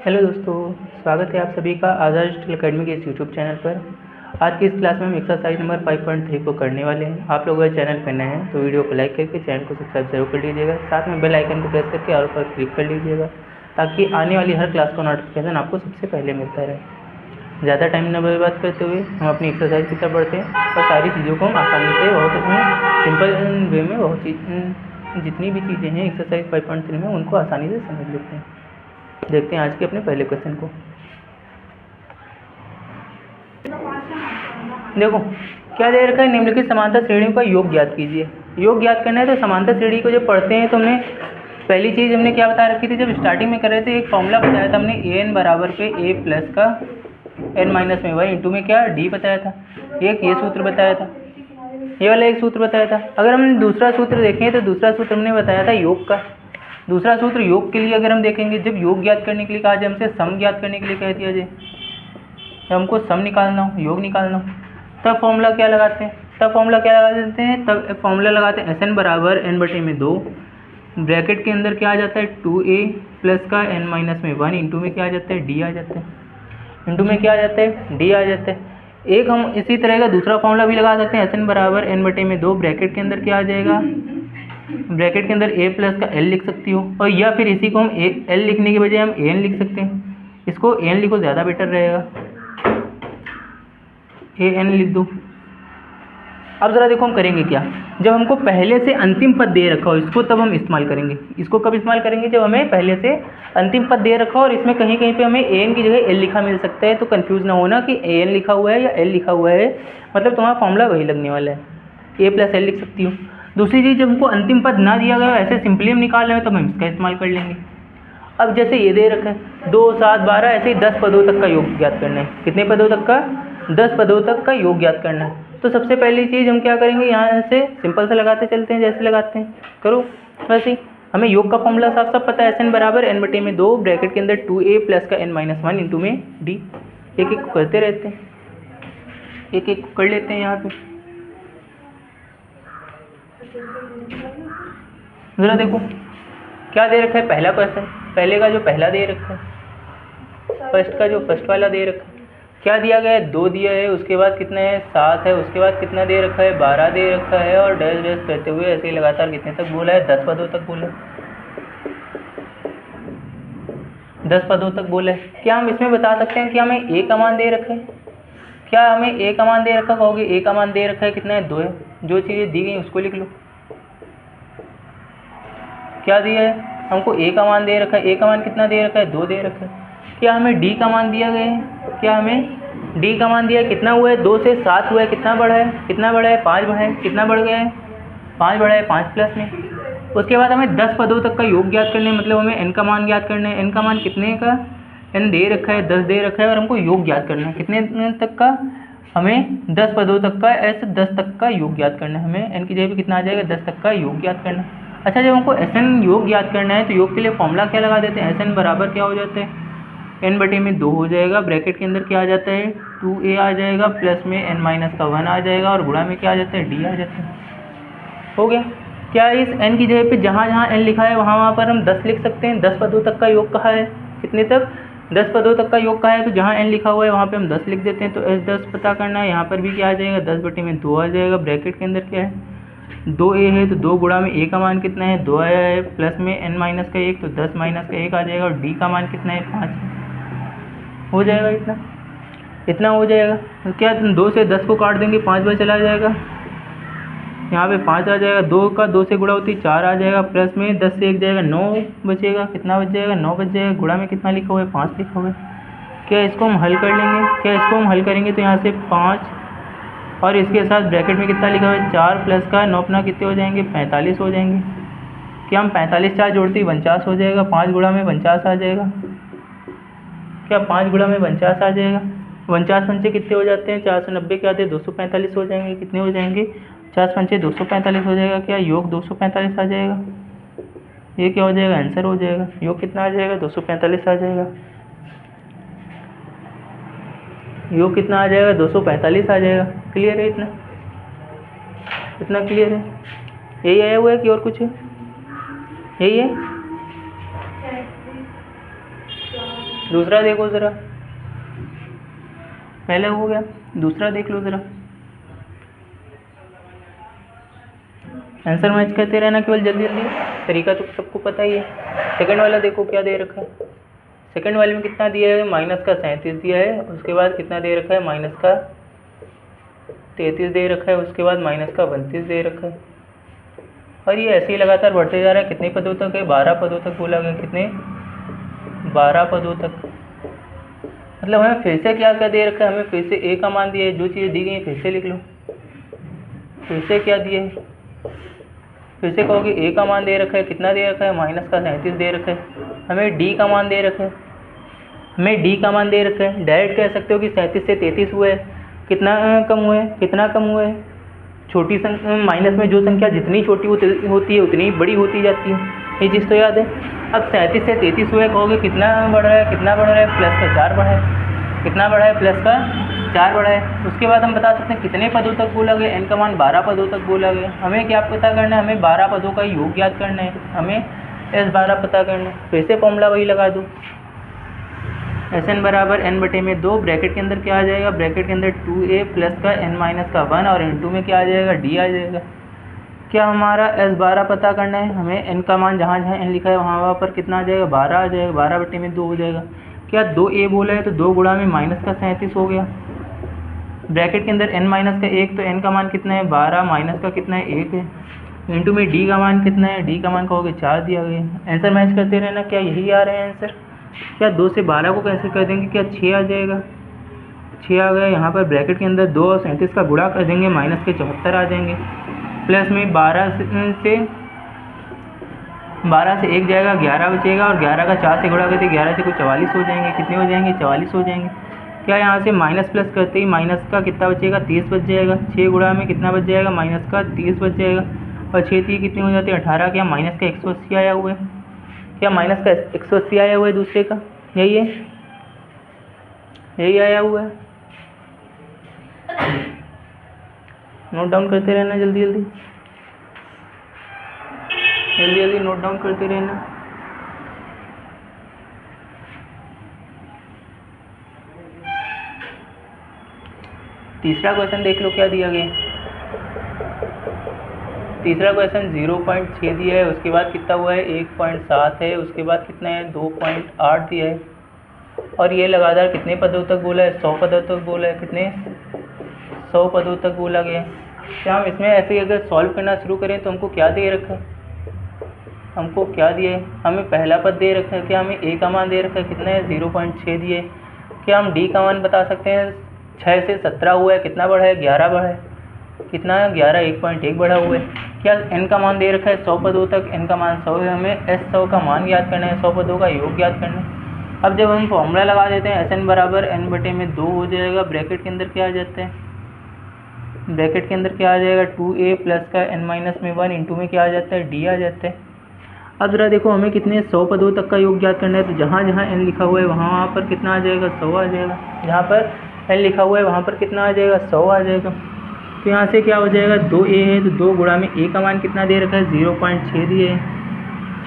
Hello दोस्तों, स्वागत है आप सभी का आदर्श डिजिटल अकेडमी के इस यूट्यूब चैनल पर। आज की इस क्लास में हम एक्सरसाइज नंबर 5.3 को करने वाले हैं। आप लोग अगर चैनल पर नए हैं तो वीडियो को लाइक करके चैनल को सब्सक्राइब जरूर कर लीजिएगा। साथ में बेल आइकन को प्रेस करके ऑल पर क्लिक कर लीजिएगा ताकि आने वाली हर क्लास का नोटिफिकेशन आपको सबसे पहले मिलता रहे। ज़्यादा टाइम न बर्बाद करते हुए हम अपनी एक्सरसाइज की तरफ बढ़ते हैं और सारी चीज़ों को हम आसानी से बहुत सिंपल वे में जितनी भी चीज़ें हैं एक्सरसाइज 5.3 में उनको आसानी से समझ लेते हैं। देखते हैं आज के अपने पहले क्वेश्चन को। देखो क्या दे रखा है, निम्नलिखित समांतर श्रेणियों का योग ज्ञात कीजिए। योग ज्ञात करना है तो समांतर श्रेणी को जब पढ़ते हैं तो हमने पहली चीज़ हमने क्या बता रखी थी, जब स्टार्टिंग में कर रहे थे एक फॉर्मूला बताया था हमने, ए एन बराबर पे ए प्लस का एन माइनस में वन इंटू में क्या डी बताया था। एक ये सूत्र बताया था, ये वाला एक सूत्र बताया था। अगर हम दूसरा सूत्र देखें तो दूसरा सूत्र हमने बताया था योग का। दूसरा सूत्र योग के लिए अगर हम देखेंगे, जब योग ज्ञात करने के लिए कहा जाए, हमसे सम ज्ञात करने के लिए कह दिया जाए, जब हमको सम निकालना हो, योग निकालना हो, तब फॉर्मूला क्या लगाते हैं, तब फॉर्मूला लगाते हैं एस एन बराबर एन बटे में 2, ब्रैकेट के अंदर क्या आ जाता है 2a प्लस का एन माइनस में 1 इंटू में क्या आ जाता है डी आ जाता है, इंटू में क्या आ जाता है डी आ जाता है। एक हम इसी तरह का दूसरा फॉर्मूला भी लगा सकते हैं, एस एन बराबर एन बटे में 2, ब्रैकेट के अंदर क्या आ जाएगा, ब्रैकेट के अंदर a प्लस का l लिख सकती हो, और या फिर इसी को हम l लिखने के बजाय हम an लिख सकते हैं। इसको an लिखो ज़्यादा बेटर रहेगा, an लिख दो। अब ज़रा देखो हम करेंगे क्या, जब हमको पहले से अंतिम पद दे रखा हो इसको तब हम इस्तेमाल करेंगे। इसको कब इस्तेमाल करेंगे, जब हमें पहले से अंतिम पद दे रखा हो और इसमें कहीं कहीं पे हमें an की जगह l लिखा मिल सकता है। तो कंफ्यूज ना होना कि an लिखा हुआ है या l लिखा हुआ है, मतलब तुम्हारा फॉर्मूला वही लगने वाला है, a प्लस l लिख सकती हो। दूसरी चीज़, जब हमको अंतिम पद ना दिया गया ऐसे सिंपली हम निकाल रहे हो तो हम इसका इस्तेमाल कर लेंगे। अब जैसे ये दे रखा है 2, 7, 12 ऐसे ही 10 पदों तक का योग ज्ञात करना है। कितने पदों तक का, 10 पदों तक का योग ज्ञात करना है। तो सबसे पहली चीज़ हम क्या करेंगे, यहाँ से सिंपल से लगाते चलते हैं, जैसे लगाते हैं करो वैसे ही। हमें योग का फॉर्मूला साफ साफ पता है, एस एन बराबर एन बटे में 2, ब्रैकेट के अंदर 2a प्लस का एन माइनस 1 इंटू में डी। एक एक करते रहते हैं, एक एक कर लेते हैं। यहाँ पे ज़रा देखो क्या दे रखा है, पहला क्वेश्चन, पहले का जो पहला दे रखा है, फर्स्ट का जो फर्स्ट वाला दे रखा है, क्या दिया गया है 2 दिया है, उसके बाद कितना है 7 है, उसके बाद कितना दे रखा है 12 दे रखा है, और डैश डैश करते हुए ऐसे ही लगातार कितने तक बोला है 10 पदों तक बोला है, 10 पदों तक बोला है। क्या हम इसमें बता सकते हैं कि हमें ए का मान दे रखा है, क्या हमें ए का मान दे रखा, कहोगे ए का मान दे रखा है कितना है 2 है, जो चीज़ें दी गई उसको लिख लो। क्या दिया है हमको, ए का मान दे रखा है, ए का मान कितना दे रखा है 2 दे रखा है। क्या हमें डी का मान दिया गया है, क्या हमें डी का मान दिया है, कितना हुआ है 2 से 7 हुआ है, कितना बढ़ा है, कितना बढ़ा है 5 बढ़ा है, कितना बढ़ गया है 5 बढ़ा है, 5 प्लस में। उसके बाद हमें 10 पदों तक का योग ज्ञात करना है, मतलब हमें एन का मान ज्ञात करना है। एन का मान कितने का, एन दे रखा है 10 दे रखा है, और हमको योग ज्ञात करना है कितने तक का, हमें 10 पदों तक का, ऐसे 10 तक का योग ज्ञात करना है। हमें एन की जगह पे कितना आ जाएगा 10 तक का योग ज्ञात करना है। अच्छा, जब हमको एस एन योग ज्ञात करना है तो योग के लिए फॉर्मूला क्या लगा देते हैं, एस एन बराबर क्या हो जाता है, एन बटे में 2 हो जाएगा, ब्रैकेट के अंदर क्या आ जाता है 2a आ जाएगा, प्लस में एन माइनस का 1 आ जाएगा, और गुणा में क्या आ जाता है डी आ जाता है। हो गया। क्या इस n की जगह पे जहाँ जहाँ n लिखा है वहाँ पर हम 10 लिख सकते हैं। 10 पदों तक का योग कहा है, कितने तक 10 पदों तक का योग कहा है, तो जहाँ n लिखा हुआ है वहाँ पे हम 10 लिख देते हैं। तो एस 10 पता करना है, यहाँ पर भी क्या आ जाएगा 10 बटे में 2 आ जाएगा, ब्रैकेट के अंदर क्या है 2a है, तो 2 गुणा में a का मान कितना है 2 आया है, प्लस में n माइनस का 1, तो 10 माइनस का 1 आ जाएगा, और d का मान कितना है 5 हो जाएगा, इतना हो जाएगा। तो क्या 2 से 10 को काट देंगे 5 बार चला जाएगा, यहाँ पे 5 आ जाएगा, 2 का 2 से गुणा होती 4 आ जाएगा, प्लस में 10 से 1 जाएगा 9 बचेगा, कितना बच जाएगा 9 बच जाएगा, गुणा में कितना लिखा हुआ है 5 लिखा हुआ है। क्या इसको हम हल कर लेंगे, क्या इसको हम हल करेंगे तो यहाँ से 5 और इसके साथ ब्रैकेट में कितना लिखा हुआ है 4 प्लस का 9 अपना कितने हो जाएंगे 45 हो जाएंगे। क्या हम 45 4 जोड़ते ही 49 हो जाएगा, 5 गुणा में 49 आ जाएगा। क्या 5 गुणा में 49 आ जाएगा, 49 पंचे कितने हो जाते हैं 490 के आते 245 हो जाएंगे, कितने हो जाएंगे 50 पंचे 245 हो जाएगा। क्या योग 245 आ जाएगा, ये क्या हो जाएगा आंसर हो जाएगा, योग कितना आ जाएगा 245 आ जाएगा, योग कितना आ जाएगा 245 आ जाएगा। क्लियर है, इतना क्लियर है, यही आया हुआ है कि और कुछ है, यही है दूसरा देखो ज़रा, पहले हो गया, दूसरा देख लो ज़रा। आंसर मैच करते रहना केवल, जल्दी जल्दी, तरीका तो सबको पता ही है। सेकंड वाला देखो क्या दे रखा है। सेकंड वाले में कितना दिया है, -37 दिया है, उसके बाद कितना दे रखा है, -33 दे रखा है, उसके बाद -32 दे रखा है। और ये ऐसे ही लगातार बढ़ते जा रहा है। कितने पदों तक है, 12 पदों तक बोला गया। कितने, 12 पदों तक। मतलब हमें फिर से क्या क्या दे रखा है, हमें फिर से ए का मान दिया है। जो चीज़ दी गई है फिर से लिख लो। फिर से क्या दिए है, फिर से कहोगे ए का मान दे रखा है, कितना दे रखा है, -37 दे रखा है। हमें डी का मान दे रखा है, हमें डी का मान दे रखा है। डायरेक्ट कह सकते हो कि 37 से 33 हुआ है। कितना कम हुआ है, कितना कम हुआ है, छोटी संख्या, माइनस में जो संख्या जितनी छोटी होती है उतनी बड़ी होती जाती है। ये चीज़ तो याद है। अब 37 से 33 हुआ है, कहोगे कितना बढ़ रहा है, कितना बढ़ रहा है, प्लस का 4 बढ़ा है। कितना बढ़ा है, प्लस का 4 बढ़ा है। उसके बाद हम बता सकते हैं कितने पदों तक बोला गया, एन का मान 12 पदों तक बोला गया। हमें क्या पता करना है, हमें 12 पदों का योग याद करना है, हमें S12 पता करना है। फिर से फॉर्मूला वही लगा दो, Sn बराबर n/2। ब्रैकेट के अंदर क्या आ जाएगा, ब्रैकेट के अंदर 2a प्लस का n-1 और n2 में क्या आ जाएगा, d आ जाएगा। क्या हमारा S12 पता करना है, हमें n का मान जहाँ जहाँ n लिखा है वहाँ पर कितना आ जाएगा, 12 आ जाएगा। 12/2 हो जाएगा। क्या 2a बोला है तो 2 गुणा में -37 हो गया। ब्रैकेट के अंदर n-1 तो n का मान कितना है, 12, माइनस का कितना है, 1 है। इंटू में d का मान कितना है, d का मान कहोगे 4 दिया गया। आंसर मैच करते रहना। क्या यही आ रहे हैं आंसर। क्या 2 से 12 को कैसे कर देंगे, क्या 6 आ जाएगा, 6 आ गया। यहाँ पर ब्रैकेट के अंदर 2 और 37 का गुणा कर देंगे, -74 आ जाएंगे। प्लस में 12 से 1 जाएगा, 11 बचेगा, और 11 का 4 से गुणा करते 11 से कुछ 44 हो जाएंगे। कितने हो जाएंगे, 44 हो जाएंगे। क्या यहाँ से माइनस प्लस करते ही माइनस का कितना बचेगा, 30 बच जाएगा। 6 गुणा में कितना बच जाएगा, माइनस का 30 बच जाएगा। और 6 3 कितने हो जाते हैं, 18। क्या माइनस का 180 आया हुआ है, क्या माइनस का 180 आया हुआ है दूसरे का, यही है, यही आया हुआ है। नोट डाउन करते रहना, जल्दी जल्दी, जल्दी जल्दी नोट डाउन करते रहना। तीसरा क्वेश्चन देख लो क्या दिया गया। तीसरा क्वेश्चन 0.6 दिया है, उसके बाद कितना हुआ है, 1.7 है, उसके बाद कितना है, 2.8 दिया है। और ये लगातार कितने पदों तक बोला है, 100 पदों तक बोला है। कितने, 100 पदों तक बोला गया। क्या हम इसमें ऐसे ही अगर सॉल्व करना शुरू करें तो हमको क्या दे रखा है, हमको क्या दिया है, हमें पहला पद दे रखा है। क्या हमें ए का मान दे रखा है, कितना है, 0.6 दिए। क्या हम डी का मान बता सकते हैं, 6 से 17 हुआ है, कितना बढ़ा है, 11 बढ़ा है। कितना है, 11, 1.1 बढ़ा हुआ है। क्या एन का मान दे रखा है 100 पदों तक, एन का मान 100 है। हमें S100 का मान याद करना है, 100 पदों का योग याद करना है। अब जब हम फॉर्मूला लगा देते हैं, Sn बराबर n/2 हो जाएगा। ब्रैकेट के अंदर क्या आ जाता है, ब्रैकेट के अंदर क्या आ जाएगा, 2a प्लस का n-1 इंटू में क्या आ जाता है, d आ जाता है। अब जरा देखो हमें कितने 100 पदों तक का योग याद करना है, तो जहाँ जहाँ n लिखा हुआ है वहाँ पर कितना आ जाएगा, 100 आ जाएगा। जहाँ पर n लिखा हुआ है वहाँ पर कितना आ जाएगा, 100 आ जाएगा। तो यहाँ से क्या हो जाएगा, 2a है तो 2 गुणा में a का मान कितना दे रखा है, 0.6 दिए है,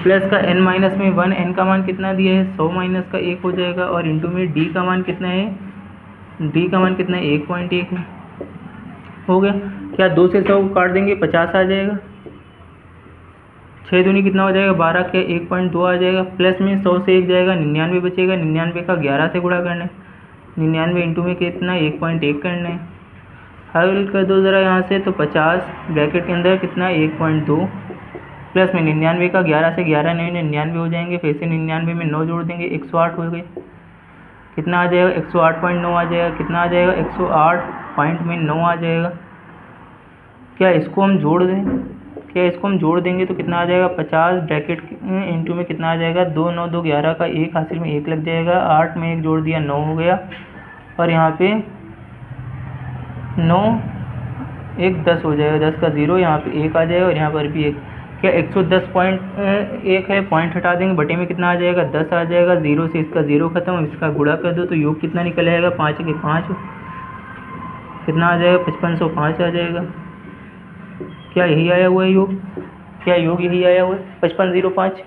प्लस का n-1 n का मान कितना दिया है, 100 माइनस का 1 हो जाएगा। और इंटू में d का मान कितना है, d का मान कितना है, 1.1 है। हो गया। क्या 2 से 100 काट देंगे, 50 आ जाएगा। 6 दूनी कितना हो जाएगा, 12, क्या 1.2 आ जाएगा। प्लस में 100 से 1 जाएगा, 99 बचेगा। 99 का 11 से गुणा करना है, 99 इंटू में कितना, 1.1 करना है। हल कर दो ज़रा यहाँ से, तो 50 ब्रैकेट के अंदर कितना, 1.2 प्लस में 99 का 11 से 11 नहीं 99 हो जाएंगे। फिर से 99 में 9 जोड़ देंगे, 108 हो गए। कितना आ जाएगा, 108.9 आ जाएगा। कितना आ जाएगा, 108.9 आ जाएगा। क्या इसको हम जोड़ दें, क्या इसको हम जोड़ देंगे तो कितना आ जाएगा, 50 ब्रैकेट इंटू में कितना आ जाएगा, 2 9 2 11 का 1 हासिल में 1 लग जाएगा। 8 में 1 जोड़ दिया, 9 हो गया। और यहाँ पे 9 1 10 हो जाएगा, 10 का 0, यहाँ पे 1 आ जाएगा और यहाँ पर भी 1। क्या 110.1 है, पॉइंट हटा देंगे, बटे में कितना आ जाएगा, 10 आ जाएगा। 0 से इसका 0 खत्म, इसका गुणा कर दो तो योग कितना निकल आएगा, 5 के 5, कितना आ जाएगा, 5505 आ जाएगा। क्या यही आया हुआ है योग, क्या योग यही आया हुआ है, 5505।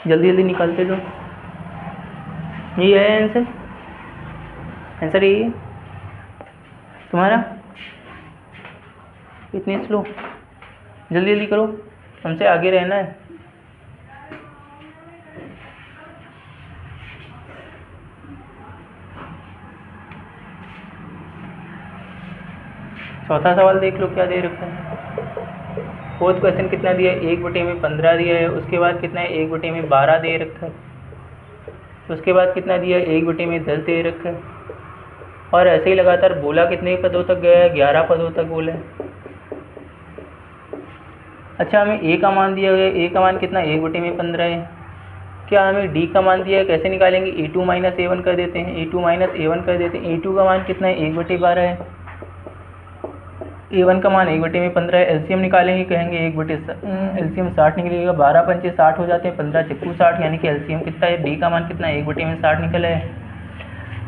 जल्दी जल्दी निकालते जाओ। ये है आंसर, आंसर यही है तुम्हारा। इतनी स्लो, जल्दी जल्दी करो, हमसे आगे रहना है। चौथा सवाल देख लो क्या दे रखा है। फोर्थ क्वेश्चन कितना दिया है, 1/15 दिया है। उसके बाद कितना है, 1/12 दे रखा है। उसके बाद कितना दिया है, 1/10 दे रखा है। और ऐसे ही लगातार बोला कितने पदों तक गया है, 11 पदों तक बोला है। अच्छा, हमें ए का मान दिया गया, ए का मान कितना, 1/15 है। क्या हमें डी का मान दिया है, कैसे निकालेंगे, a2 - a1 कर देते हैं, a2 - a1 कर देते हैं। a2 का मान कितना है, 1/12 है। a1 का मान 1/15 है। एलसीएम निकालेंगे, कहेंगे एलसीएम 60 निकलेगा, 12 पंचे 60 हो जाते हैं, 15 चक्कू 60, यानी कि एलसीएम कितना है, डी का मान कितना है, 1/60 निकला है।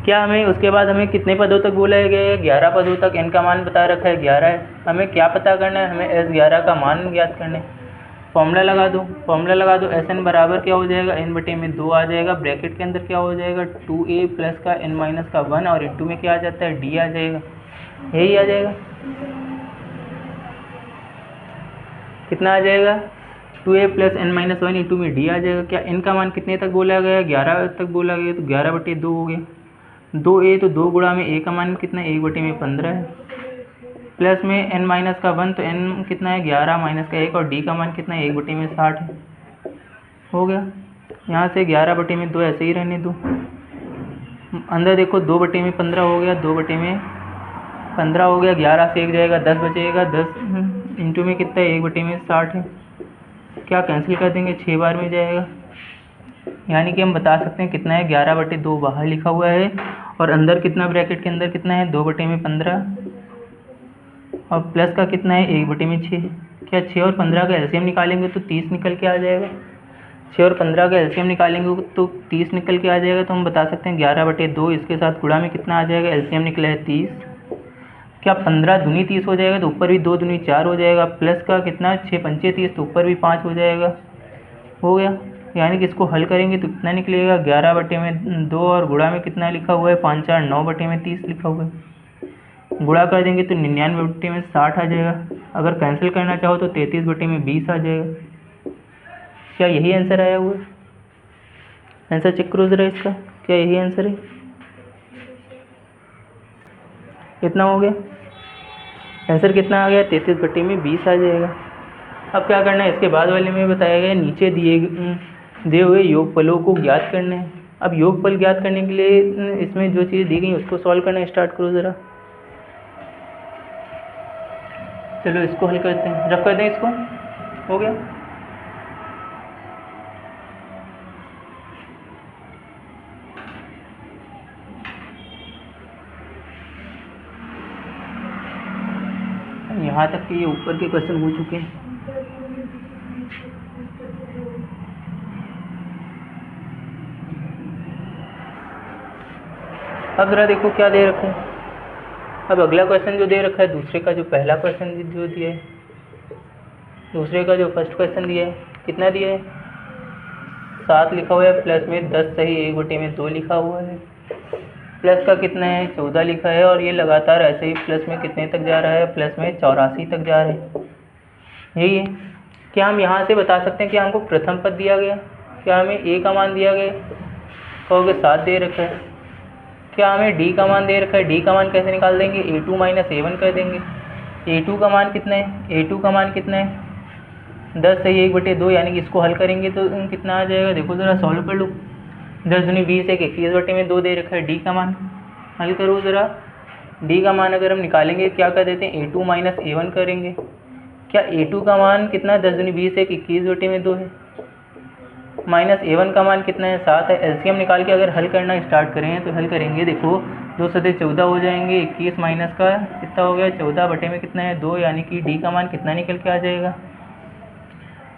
क्या हमें उसके बाद हमें कितने पदों तक बोला गया है, 11 पदों तक। एन का मान बता रखा है 11 है। हमें क्या पता करना है, हमें S11 का मान ज्ञात करना है। फॉर्मूला लगा दो, फॉर्मूला लगा दो। SN बराबर क्या हो जाएगा, n/2 आ जाएगा। ब्रैकेट के अंदर क्या हो जाएगा, 2a प्लस का n माइनस का 1 और इंटू में क्या आ जाता है, d आ जाएगा। यही आ जाएगा, कितना आ जाएगा, 2a plus n minus 1 into में d आ जाएगा। क्या n का मान कितने तक बोला गया, 11 तक बोला गया, तो 11/2 हो गया। 2a तो 2 गुणा में a का मान कितना है, 1/15 है। प्लस में n माइनस का 1 तो n कितना है, 11 माइनस का 1 और d का मान कितना है, 1/60 है। हो गया। यहाँ से 11/2 ऐसे ही रहने दो। अंदर देखो 2/15 हो गया, 2/15 हो गया, 11 से 1 जाएगा, 10 बचेगा। 10 इंटू में कितना है, 1/60 है। क्या कैंसिल कर देंगे, 6 बार में जाएगा। यानी कि हम बता सकते हैं कितना है, 11/2 बाहर लिखा हुआ है और अंदर कितना, ब्रैकेट के अंदर कितना है, 2/15 और प्लस का कितना है, 1/6। क्या 6 और 15 का एलसीएम निकालेंगे तो 30 निकल के आ जाएगा। 6 और 15 का एलसीएम निकालेंगे तो 30 निकल के आ जाएगा। तो हम बता सकते हैं 11/2 इसके साथ गुणा में कितना आ जाएगा, एलसीएम निकला है 30। क्या 15 दूनी 30 हो जाएगा, तो ऊपर भी 2 दूनी 4 हो जाएगा। प्लस का कितना, 6 पंचे 30, तो ऊपर भी 5 हो जाएगा। हो गया। यानी कि इसको हल करेंगे तो कितना निकलेगा, 11/2 और गुणा में कितना लिखा हुआ है, 5 4 9/30 लिखा हुआ है। गुणा कर देंगे तो 99/60 आ जाएगा। अगर कैंसिल करना चाहो तो 33/20 आ जाएगा। क्या यही आंसर आया हुआ है, आंसर चेक करो जरा इसका, क्या यही आंसर है। कितना हो गया, आंसर कितना आ गया, 33/20 आ जाएगा। अब क्या करना है, इसके बाद वाले में बताया गया नीचे दिए हुए योगफलों को ज्ञात करना है। अब योगफल ज्ञात करने के लिए इसमें जो चीज़ दी गई उसको सॉल्व करना स्टार्ट करो ज़रा। चलो इसको हल करते हैं, रफ कर दें इसको। हो गया। यहाँ तक कि ये ऊपर के क्वेश्चन हो चुके हैं। अब जरा देखो क्या दे रखा है। अब अगला क्वेश्चन जो दे रखा है, दूसरे का जो पहला क्वेश्चन जो दिया है, दूसरे का जो फर्स्ट क्वेश्चन दिया है, कितना दिया है, 7 लिखा हुआ है, प्लस में 10 सही 1/2 लिखा हुआ है। प्लस का कितना है, 14 लिखा है और ये लगातार ऐसे ही प्लस में कितने तक जा रहा है, प्लस में 84 तक जा रहा है। यही है। क्या हम यहाँ से बता सकते हैं कि हमको प्रथम पद दिया गया, क्या हमें ए का मान दिया गया, कहोगे 7 दे रखा है। क्या हमें डी का मान दे रखा है, डी का मान कैसे निकाल देंगे, a2 - a1 कर देंगे। a2 का मान कितना है, a2 का मान कितना है, 10 सही 1/2, यानी कि इसको हल करेंगे तो कितना आ जाएगा, देखो ज़रा सॉल्व कर लो। 10 दूनी 20 है, 21/2 दे रखा है। डी का मान हल करो ज़रा। डी का मान अगर हम निकालेंगे क्या कर देते हैं, a2 - a1 करेंगे। क्या a2 का मान कितना है, 10 दूनी 20 है, 21/2 है। माइनस a1 का मान कितना है, 7 है। एलसीएम निकाल के अगर हल करना स्टार्ट करें तो हल करेंगे, देखो 2 सदे 14 हो जाएंगे, 21 माइनस का कितना हो गया, 14 बटे में कितना है, 2, यानी कि डी का मान कितना निकल के आ जाएगा,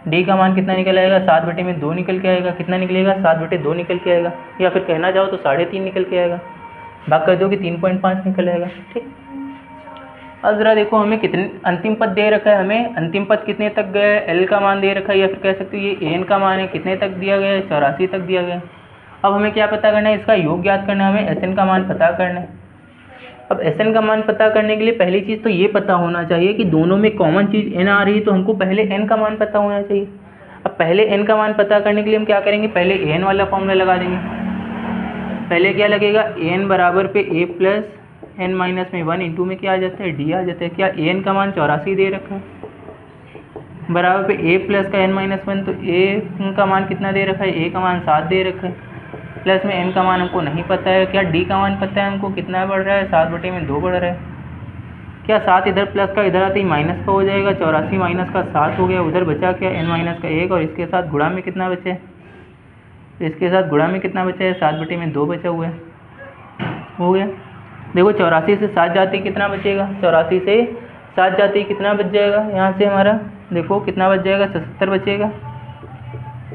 डी का मान कितना निकल आएगा, 7 बटे में 2 निकल के आएगा। कितना निकलेगा, 7/2 निकल के आएगा, या फिर कहना चाहो तो 3.5 निकल के आएगा। भाग कर दो कि 3.5 निकल आएगा। ठीक। अब ज़रा देखो हमें कितने अंतिम पद दे रखा है, हमें अंतिम पद कितने तक गया है, एल का मान दे रखा है, या फिर कह सकते हो ये एन का मान है, कितने तक दिया गया है, 84 तक दिया गया है। अब हमें क्या पता करना है, इसका योग ज्ञात करना है, हमें Sn का मान पता करना है। अब Sn का मान पता करने के लिए पहली चीज़ तो ये पता होना चाहिए कि दोनों में कॉमन चीज़ n आ रही है, तो हमको पहले n का मान पता होना चाहिए। अब पहले n का मान पता करने के लिए हम क्या करेंगे, पहले n वाला फॉर्मूला लगा देंगे। पहले क्या लगेगा, n बराबर पे a प्लस n माइनस में 1 इंटू में क्या आ जाता है, d आ जाता है। क्या n का मान 84 दे रखा है, बराबर पे a प्लस का n माइनस 1, तो a का मान कितना दे रखा है, a का मान 7 दे रखा है, प्लस में n का मान हमको नहीं पता है। क्या d का मान पता है हमको, कितना बढ़ रहा है, 7/2 बढ़ रहा है। क्या 7 इधर प्लस का इधर आते ही माइनस का हो जाएगा, 84 माइनस का 7 हो गया। उधर बचा क्या, n माइनस का 1, और इसके साथ गुणा में कितना बचे, इसके साथ गुणा में कितना बचा है, 7/2 बचा हुआ है, हो गया। देखो 84 से 7 जाते ही कितना बचेगा, 84 से 7 जाते ही कितना बच जाएगा, यहाँ से हमारा देखो कितना बच जाएगा, 77 बचेगा,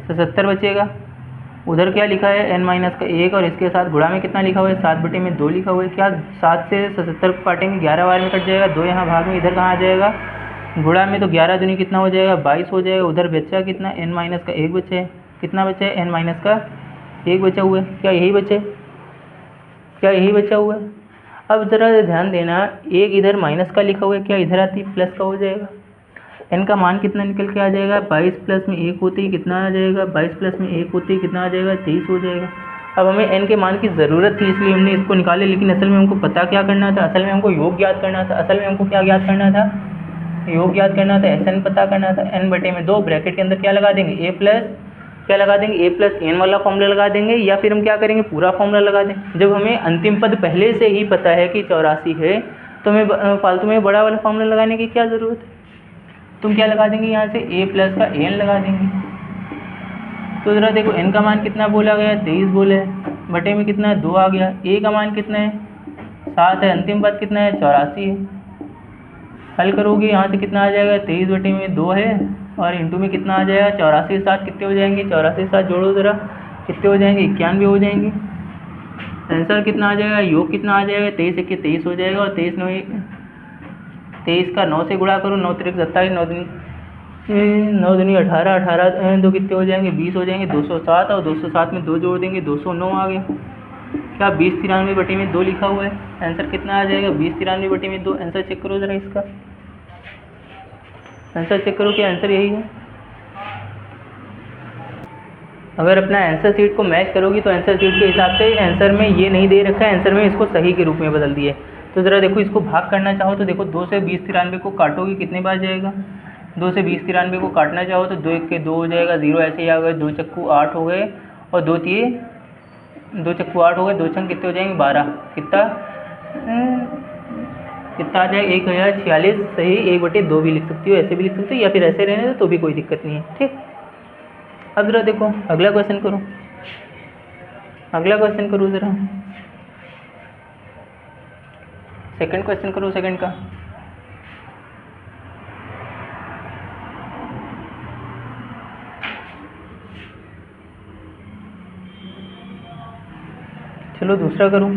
77 बचेगा। उधर क्या लिखा है, n माइनस का 1, और इसके साथ गुणा में कितना लिखा हुआ है, 7/2 लिखा हुआ है। क्या 7 से 77 को काटेंगे, 11 बार में कट जाएगा, 2 यहाँ भाग में, इधर कहाँ आ जाएगा, गुणा में, तो 11 दूनी कितना हो जाएगा, 22 हो जाएगा। उधर बचा कितना, n माइनस का 1 बचा है, कितना बचा है, n माइनस का 1 बचा हुआ है। क्या यही बचे, क्या यही बचा हुआ है। अब ज़रा ध्यान देना, 1 इधर माइनस का लिखा हुआ है, क्या इधर आती प्लस का हो जाएगा। n का मान कितना निकल के आ जाएगा, 22 प्लस में 1 होते ही कितना आ जाएगा, 22 प्लस में 1 होते ही कितना आ जाएगा, 23 हो जाएगा। अब हमें n के मान की ज़रूरत थी इसलिए हमने इसको निकाले, लेकिन असल में हमको पता क्या करना था, असल में हमको योग ज्ञात करना था। असल में हमको क्या ज्ञात करना था, योग ज्ञात करना था, Sn पता करना था। n/2 ब्रैकेट के अंदर क्या लगा देंगे, a प्लस क्या लगा देंगे, a प्लस n वाला फॉर्मूला लगा देंगे, या फिर हम क्या करेंगे, पूरा फॉर्मूला लगा दें। जब हमें अंतिम पद पहले से ही पता है कि 84 है, तो हमें फालतू में बड़ा वाला फॉर्मूला लगाने की क्या ज़रूरत है। तुम क्या लगा देंगे, यहाँ से a प्लस का n लगा देंगे। तो ज़रा देखो n का मान कितना बोला गया, 23 बोले, बटे में कितना है, 2 आ गया। a का मान कितना है, 7 है, अंतिम पद कितना है, 84 है। हल करोगे यहाँ से कितना आ जाएगा, 23/2 है, और इंटू में कितना आ जाएगा, 84 7 कितने हो जाएंगे, 84 7 जोड़ो ज़रा, कितने हो जाएंगे, 91 हो जाएंगे। आंसर कितना आ जाएगा, योग कितना आ जाएगा, 23 1 23 हो जाएगा, और 23 का 9 से गुणा करो, 9 3 27, 9 दूनी 18, 18 दो कितने हो जाएंगे, 20 हो जाएंगे, 207, और 207 में 2 जोड़ देंगे, 209 आ गया। क्या 20 93/2 लिखा हुआ है, आंसर कितना आ जाएगा, 20 93/2। आंसर चेक करो ज़रा, इसका आंसर चेक करो कि आंसर यही है। अगर अपना आंसर शीट को मैच करोगी तो आंसर शीट के हिसाब से आंसर में ये नहीं दे रखा है, आंसर में इसको सही के रूप में बदल दिए। तो ज़रा देखो, इसको भाग करना चाहो तो देखो 2 से 20 93 को काटोगे कितने बार जाएगा, 2 से 20 93 को काटना चाहो तो 2 1 के 2 हो जाएगा, 0 ऐसे ही आ गए, 2 चक्कू 8 हो गए, और 2 चक्कू 8 हो गए, 2 छंग कितने हो जाएंगे, 12। कितना आ जाएगा, 1046। सही, 1/2 भी लिख सकती हो, ऐसे भी लिख सकती हो, या फिर ऐसे रहने दो तो भी कोई दिक्कत नहीं है, ठीक। अब ज़रा देखो अगला क्वेश्चन करो, अगला क्वेश्चन करो ज़रा, सेकंड क्वेश्चन करो, सेकंड का। चलो दूसरा करूँ।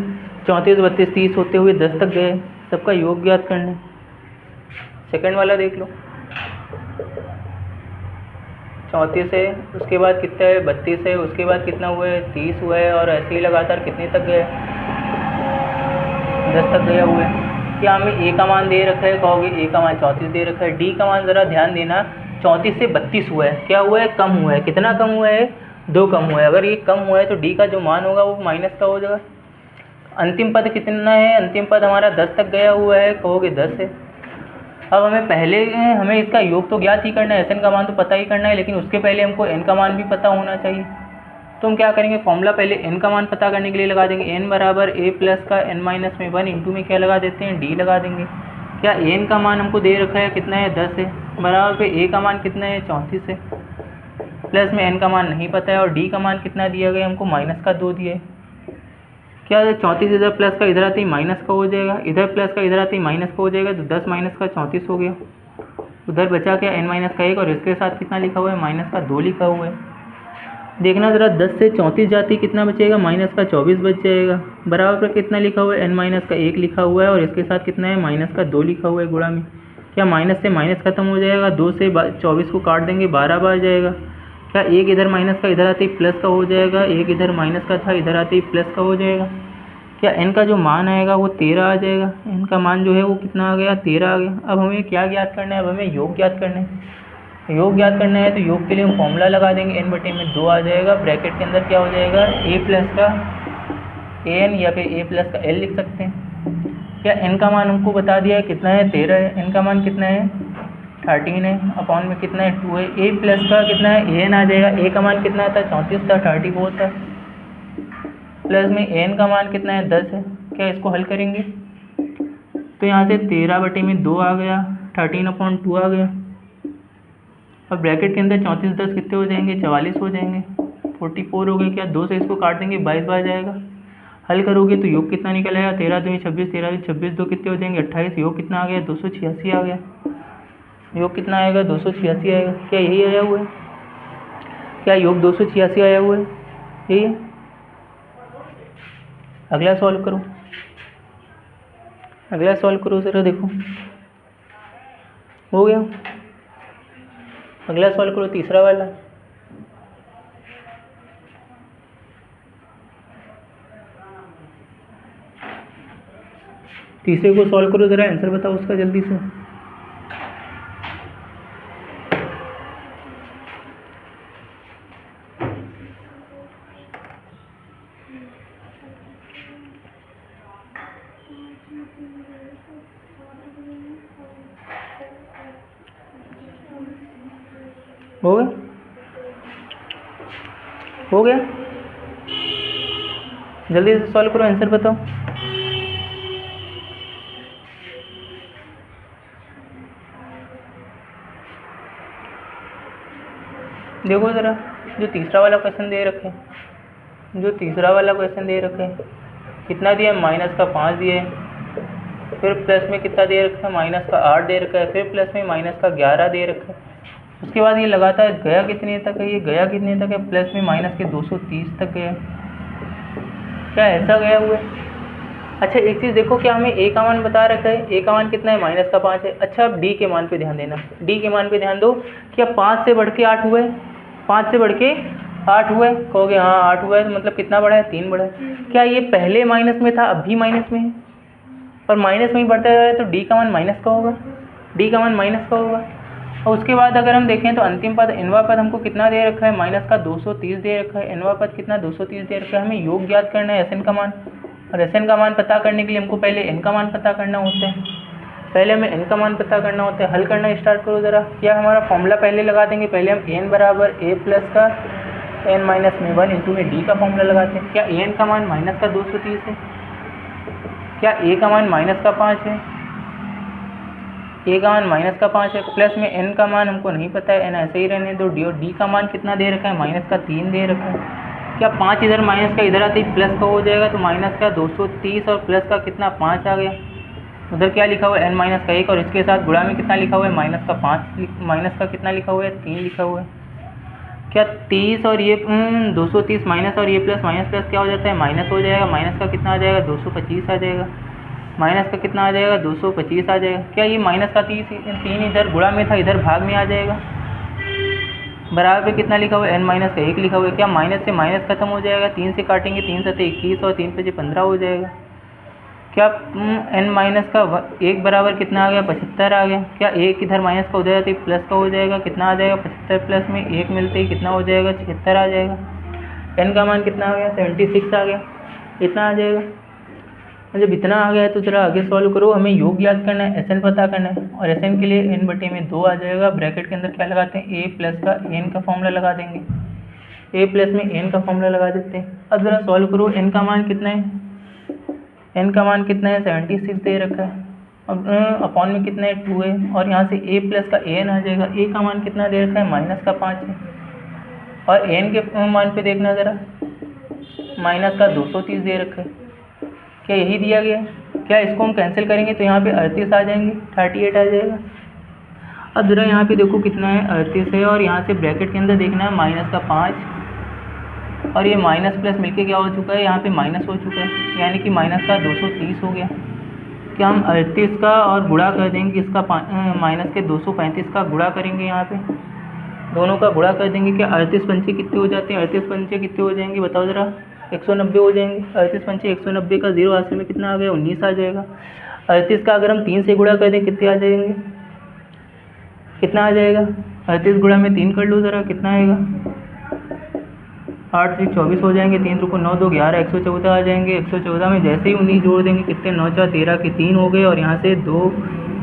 34 32 30 होते हुए 10 तक गए, सबका योग ज्ञात करना। सेकंड वाला देख लो, 34 है, उसके बाद कितना है, 32 है, उसके बाद कितना हुआ है, 30 हुआ है, और ऐसे ही लगातार कितने तक गए, 10 तक गया हुआ है। क्या हमें a का मान दे रखा है, कहोगे a का मान 34 दे रखा है। d का मान ज़रा ध्यान देना, 34 से 32 हुआ है, क्या हुआ है, कम हुआ है। कितना कम हुआ है, 2 कम हुआ है। अगर ये कम हुआ है तो d का जो मान होगा वो माइनस का हो जाएगा। अंतिम पद कितना है, अंतिम पद हमारा 10 तक गया हुआ है, कहोगे 10 है। अब हमें इसका योग तो ज्ञात ही करना है, Sn का मान तो पता ही करना है, लेकिन उसके पहले हमको n का मान भी पता होना चाहिए। तो हम क्या करेंगे, फॉर्मूला पहले n का मान पता करने के लिए लगा देंगे, n बराबर a प्लस का n माइनस में 1 इंटू में क्या लगा देते हैं, d लगा देंगे। क्या n का मान हमको दे रखा है, कितना है, 10 है, बराबर पे a का मान कितना है, 34 है, प्लस में n का मान नहीं पता है, और d का मान कितना दिया गया हमको, -2 दिया है। क्या 34 इधर प्लस का इधर आते ही माइनस का हो जाएगा, इधर प्लस का इधर आते ही माइनस का हो जाएगा, तो 10 माइनस का 34 हो गया। उधर बचा क्या, n माइनस का 1, और इसके साथ कितना लिखा हुआ है, -2 लिखा हुआ है। देखना ज़रा, 10 से 34 जाती कितना बचेगा, -24 बच जाएगा, बराबर पर कितना लिखा हुआ है, n माइनस का 1 लिखा हुआ है, और इसके साथ कितना है, -2 लिखा हुआ है गुणा में। क्या माइनस से माइनस खत्म हो जाएगा, 2 से 24 को काट देंगे, 12 बार जाएगा, क्या एक इधर माइनस का इधर आते ही प्लस का हो जाएगा, एक इधर माइनस का था इधर आते ही प्लस का हो जाएगा। क्या n का जो मान आएगा वो 13 आ जाएगा, n का मान जो है वो कितना आ गया, 13 आ गया। अब हमें क्या ज्ञात करना है, अब हमें योग ज्ञात करना है। योग ज्ञात करना है तो योग के लिए हम फॉर्मूला लगा देंगे, n/2 आ जाएगा, ब्रैकेट के अंदर क्या हो जाएगा, a प्लस का an या फिर a प्लस का l लिख सकते हैं। क्या n का मान हमको बता दिया है कितना है, 13 है, n का मान कितना है 13 है, अपॉन में कितना है 2 है, a प्लस का कितना है an आ जाएगा, a का मान कितना था 34 था, 34 था, प्लस में n का मान कितना है 10 है। क्या इसको हल करेंगे तो यहाँ से 13/2 आ गया, 13/2 आ गया। अब ब्रैकेट के अंदर 34 10 कितने हो जाएंगे, 44 हो जाएंगे, 44 हो गए। क्या 2 से इसको काट देंगे, 22 बार जाएगा। हल करोगे तो योग कितना निकल आएगा, 13 दूनी 26, 13 26 2 कितने हो जाएंगे 28, योग कितना आ गया 286 आ गया। योग कितना आएगा 286 आएगा। क्या यही आया हुआ है, क्या योग 286 आया हुआ है, यही है। अगला सॉल्व करो, अगला सॉल्व करो ज़रा, देखो हो गया। अगला सॉल्व करो, तीसरा वाला। तीसरे को सॉल्व करो ज़रा, आंसर बताओ उसका जल्दी से। हो गया, हो गया, जल्दी से सॉल्व करो, आंसर बताओ। देखो ज़रा, जो तीसरा वाला क्वेश्चन दे रखे, जो तीसरा वाला क्वेश्चन दे रखे कितना दिया, माइनस का 5 दिए, फिर प्लस में कितना दे रखा है, माइनस का 8 दे रखा है, फिर प्लस में माइनस का 11 दे रखा है। उसके बाद ये लगातार गया कितने तक है, ये गया कितने तक है, प्लस में माइनस के 230 तक गया। क्या ऐसा गया हुआ है। अच्छा एक चीज़ देखो, क्या हमें ए का मान बता रखा है, ए का मान कितना है, माइनस का 5 है। अच्छा अब डी के मान पे ध्यान देना, डी के मान पे ध्यान दो। क्या 5 से बढ़ के 8 हुए, 5 से बढ़ के 8 हुए, कहोगे हाँ 8 हुआ है, तो मतलब कितना बढ़ा है, 3 बढ़ा है। क्या ये पहले माइनस में था, अब भी माइनस में है, और माइनस में ही बढ़ता जा रहा है, तो डी का मान माइनस का होगा, डी का मान माइनस का होगा। और उसके बाद अगर हम देखें तो अंतिम पद एनवा पद हमको कितना दे रखा है, माइनस का 230 दे रखा है, एनवा पद कितना 230 दे रखा है। हमें योग ज्ञात करना है, एसएन का मान, और एसएन का मान पता करने के लिए हमको पहले एन का मान पता करना होता है, पहले हमें एन का मान पता करना होता है। हल करना स्टार्ट करो ज़रा। क्या हमारा फॉर्मूला पहले लगा देंगे, पहले हम एन बराबर ए प्लस का एन माइनस में 1 इंटू में डी का फॉर्मूला लगाते हैं। क्या ए एन का मान माइनस का 230 है, क्या ए का मान माइनस का 5 है, ए का मान माइनस का 5 है, प्लस में एन का मान हमको नहीं पता है, एन ऐसे ही रहने दो। डी और डी का मान कितना दे रखा है, माइनस का 3 दे रखा है। क्या 5 इधर माइनस का इधर आते ही प्लस का हो जाएगा, तो माइनस का 230 और प्लस का कितना 5 आ गया। उधर क्या लिखा हुआ है, एन माइनस का 1, और इसके साथ गुणा में कितना लिखा हुआ है, माइनस का 5, माइनस का कितना लिखा हुआ है, 3 लिखा हुआ है। क्या 30 और ये 230 माइनस और ये प्लस, माइनस प्लस क्या हो जाता है, माइनस हो जाएगा। माइनस का कितना आ जाएगा, 225 आ जाएगा, माइनस का कितना आ जाएगा, 225 आ जाएगा। क्या ये माइनस का 3 इधर गुणा में था, इधर भाग में आ जाएगा। बराबर पे कितना लिखा हुआ है, एन माइनस का 1 लिखा हुआ है। क्या माइनस से माइनस खत्म हो जाएगा, 3 से काटेंगे, 3 से 21 और 3 से 15 हो जाएगा। क्या एन माइनस का 1 बराबर कितना आ गया, 75 आ गया। क्या 1 इधर माइनस का हो जाएगा तो प्लस का हो जाएगा, कितना आ जाएगा 75, प्लस में 1 मिलते ही कितना हो जाएगा, 76 आ जाएगा। एन का मान कितना आ गया, 76 आ गया, इतना आ जाएगा। जब इतना आ गया है तो जरा आगे सॉल्व करो। हमें योग याद करना है, एस एन पता करना है, और एस एन के लिए एन बटे में 2 आ जाएगा। ब्रैकेट के अंदर क्या लगाते हैं, ए प्लस का एन का फॉर्मूला लगा देंगे, ए प्लस में एन का फॉर्मूला लगा देते हैं। अब जरा सॉल्व करो। एन का मान कितना है, एन का मान कितना है, 76 दे रखा है, और अपॉन में कितना है, 2 है, और यहाँ से ए प्लस का एन आ जाएगा। ए का मान कितना दे रखा है, माइनस का 5 है, और एन के मान पे देखना ज़रा, माइनस का 230 दे रखा है। क्या यही दिया गया है। क्या इसको हम कैंसिल करेंगे तो यहाँ पे 38 आ जाएंगे, 38 आ जाएगा। अब जरा यहाँ पे देखो कितना है, 38 है, और यहाँ से ब्रैकेट के अंदर देखना है माइनस का 5, और ये माइनस प्लस मिलके क्या हो चुका है, यहाँ पे माइनस हो चुका है, यानी कि माइनस का 230 हो गया। क्या हम 38 का और गुणा कर देंगे, इसका माइनस के 235 का गुणा करेंगे यहाँ पे, दोनों का गुणा कर देंगे, क्या 38 पंचे कितने हो जाते हैं? 38 पंचे कितने हो जाएंगे बताओ ज़रा? 190 हो जाएंगे। 38 पंचे 190 का 0 हासिल में कितना आ गया? 19 आ जाएगा। 38 का अगर हम 3 से गुणा कर दें कितने आ जाएंगे? कितना आ जाएगा? 38 गुणा में 3 कर लो ज़रा, कितना आएगा? 8 3 24 हो जाएंगे। 3 रुको 9 2 11 114 आ जाएंगे। 114 में जैसे ही 19 जोड़ देंगे कितने? 9 4 13 के 3 हो गए और यहाँ से 2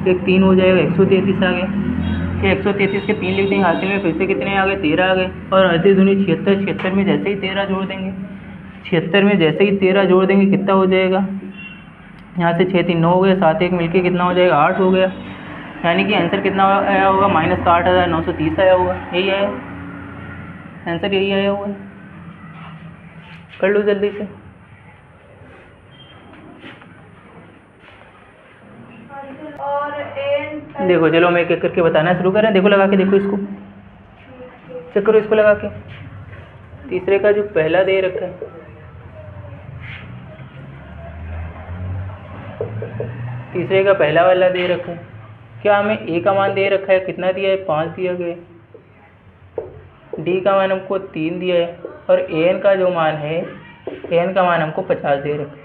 1 3 हो जाएगा। 133 आ गया। फिर 133 के 3 लिख देंगे, हासिल में फिर से कितने आ गए? 13 आ गए। और 38 दूनी 76, 76 में जैसे ही 13 जोड़ देंगे, 76 में जैसे ही 13 जोड़ देंगे कितना हो जाएगा? यहाँ से 6 3 9 हो गए, 7 1 मिलके कितना हो जाएगा? 8 हो गया। यानी कि आंसर कितना आया होगा? माइनस का 8,930 आया होगा। यही आया आंसर, यही आया होगा। कर लो जल्दी से। देखो चलो मैं एक एक करके बताना शुरू करें। देखो लगा के देखो इसको, चेक करो इसको लगा के। तीसरे का जो पहला दे रखा है, तीसरे का पहला वाला दे रखा है, क्या हमें ए का मान दे रखा है? कितना दिया है? 5 दिया गया। डी का मान हमको 3 दिया है और एन का जो मान है, एन का मान हमको 50 दे रखा है।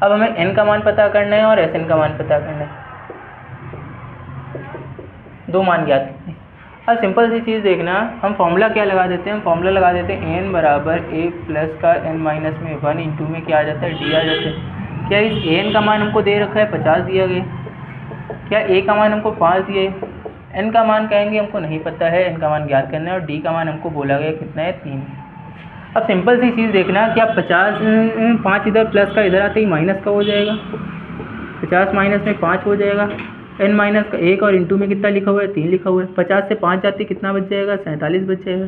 अब हमें एन का मान पता करना है और एस एन का मान पता करना है। दो मान ज्ञात करने हैं। अब सिंपल सी चीज़ देखना, हम फॉर्मूला क्या लगा देते हैं? हम फॉर्मूला लगा देते हैं एन बराबर ए प्लस का एन माइनस में 1 इंटू में क्या आ जाता है? डी आ जाता है। क्या इस एन का मान हमको दे रखा है? 50 दिया गया। क्या ए का मान हमको 5 दिए? एन का मान कहेंगे हमको नहीं पता है, एन का मान ज्ञात करना है। और डी का मान हमको बोला गया कितना है? 3। अब सिंपल सी चीज़ देखना, क्या 5 इधर प्लस का इधर आते ही माइनस का हो जाएगा? 50 माइनस में 5 हो जाएगा। एन माइनस का 1 और इंटू में कितना लिखा हुआ है? 3 लिखा हुआ है। 50 से 5 जाती कितना बच जाएगा? 47 बच जाएगा।